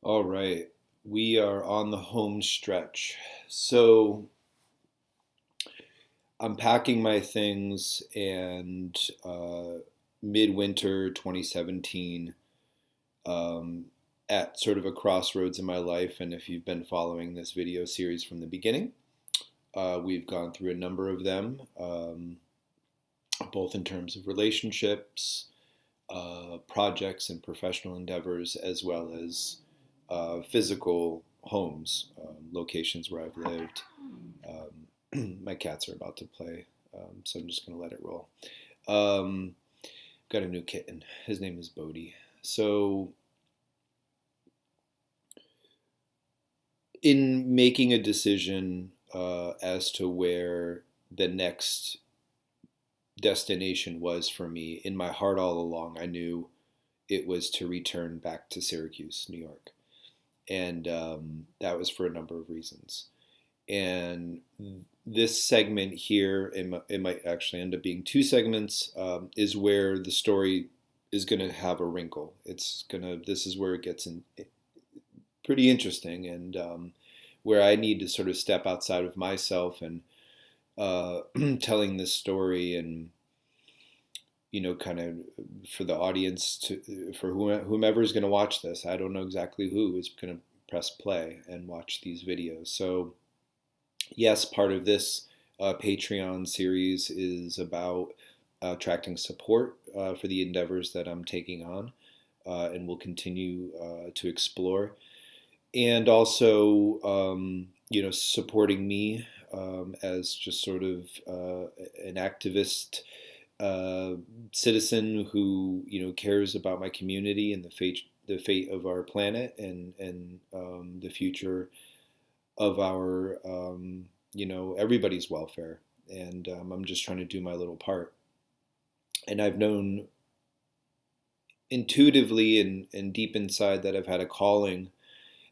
All right, we are on the home stretch. So I'm packing my things, and midwinter 2017, um, at sort of a crossroads in my life. And if you've been following this video series from the beginning, we've gone through a number of them, both in terms of relationships, projects, and professional endeavors, as well as physical homes, locations where I've lived. My cats are about to play, so I'm just going to let it roll. Um, got a new kitten. His name is Bodhi. So, in making a decision as to where the next destination was for me, in my heart all along, I knew it was to return back to Syracuse, New York. And that was for a number of reasons. And this segment here, it might actually end up being two segments, is where the story is going to have a wrinkle. This is where it gets pretty interesting, and where I need to sort of step outside of myself and telling this story, and kind of for the audience, for whomever is going to watch this. I don't know exactly who is going to press play and watch these videos. So yes, part of this Patreon series is about attracting support for the endeavors that I'm taking on, and will continue to explore, and also supporting me as just sort of an activist citizen who cares about my community and the fate of our planet, and the future of our everybody's welfare. And I'm just trying to do my little part. And I've known intuitively and deep inside that I've had a calling,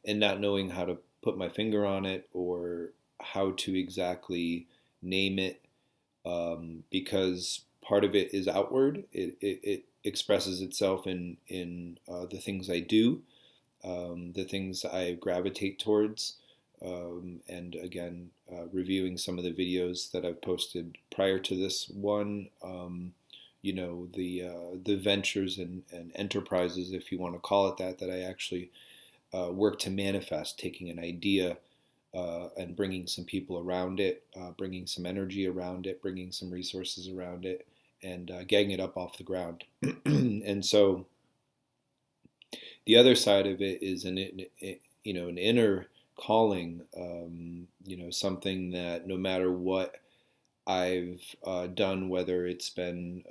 and not knowing how to put my finger on it or how to exactly name it, because part of it is outward. It expresses itself in the things I do, the things I gravitate towards, and again, reviewing some of the videos that I've posted prior to this one. The ventures and enterprises, if you want to call it that I actually work to manifest, taking an idea and bringing some people around it, bringing some energy around it, bringing some resources around it, and getting it up off the ground. And so the other side of it is an inner calling, something that no matter what I've done, whether it's been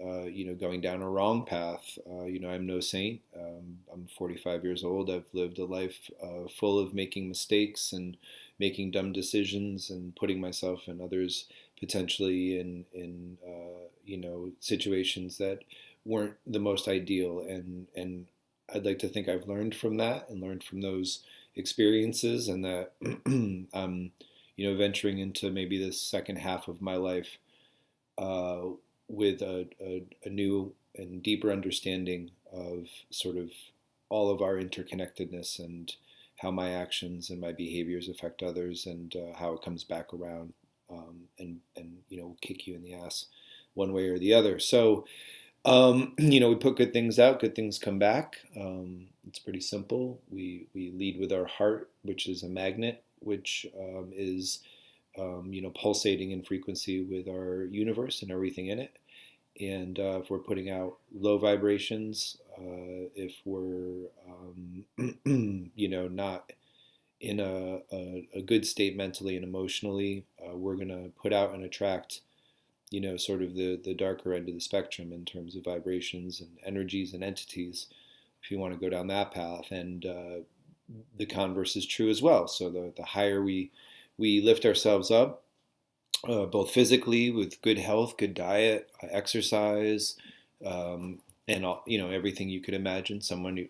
going down a wrong path. I'm no saint. I'm 45 years old. I've lived a life full of making mistakes and making dumb decisions and putting myself and others potentially in situations that weren't the most ideal. And I'd like to think I've learned from that and learned from those experiences, and that I'm venturing into maybe the second half of my life uh, with a new and deeper understanding of sort of all of our interconnectedness, and how my actions and my behaviors affect others, and how it comes back around, and will kick you in the ass one way or the other. So we put good things out, good things come back. It's pretty simple. We lead with our heart, which is a magnet, which is pulsating in frequency with our universe and everything in it. And if we're putting out low vibrations, if we're not in a good state mentally and emotionally, we're going to put out and attract sort of the darker end of the spectrum in terms of vibrations and energies and entities, if you want to go down that path. And the converse is true as well. So the higher we lift ourselves up, both physically with good health, good diet, exercise, and everything you could imagine. Somebody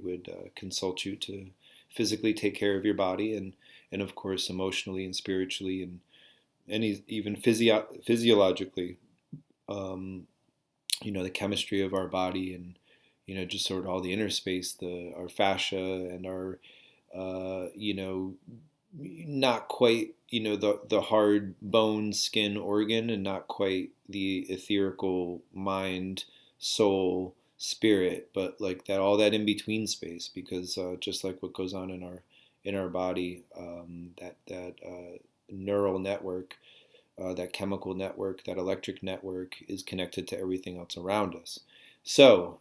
would consult you to physically take care of your body, and of course emotionally and spiritually, and even physiologically, the chemistry of our body, and just sort of all the inner space, our fascia and our, not quite, the hard bone, skin, organ, and not quite the etherical mind, soul, spirit, but like that, all that in between space, because just like what goes on in our body, that neural network, that chemical network, that electric network is connected to everything else around us. So,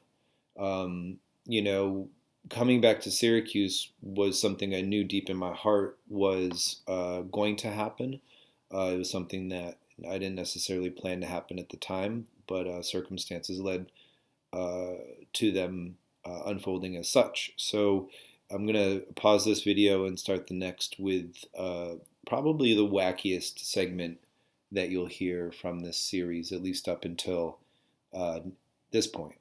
um, you know, coming back to Syracuse was something I knew deep in my heart was going to happen. It was something that I didn't necessarily plan to happen at the time, but circumstances led uh, to them unfolding as such. So I'm going to pause this video and start the next with probably the wackiest segment that you'll hear from this series, at least up until uh, this point.